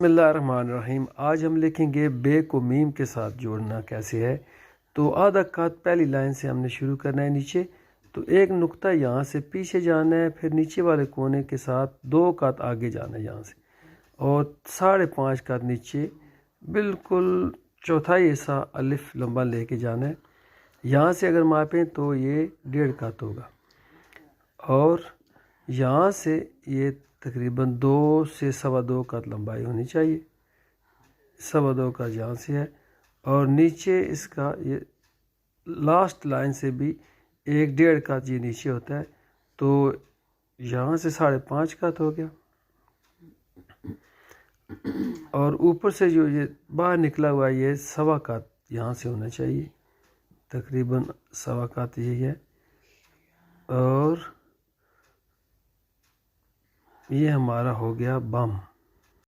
बिस्मिल्लाहिर्रहमानिर्रहीम। आज हम लिखेंगे बे को मीम के साथ जोड़ना कैसे है। तो आधा कत पहली लाइन से हमने शुरू करना है नीचे, तो एक नुक्ता यहाँ से पीछे जाना है, फिर नीचे वाले कोने के साथ 2 कत आगे जाना है यहाँ से, और 5.5 कत नीचे बिल्कुल चौथाई हिस्सा अलिफ लंबा लेके जाना है। यहाँ से अगर मापें तो ये 1.5 कत होगा, और यहाँ से ये तकरीबन 2 से 2.25 कत लंबाई होनी चाहिए। 2.25 का यहाँ से है, और नीचे इसका ये लास्ट लाइन से भी 1.5 कत ये नीचे होता है, तो यहाँ से 5.5 कत हो गया, और ऊपर से जो ये बाहर निकला हुआ ये 1.25 कत यहाँ से होना चाहिए, तकरीबन 1.25 कत यही है। और ये हमारा हो गया बम।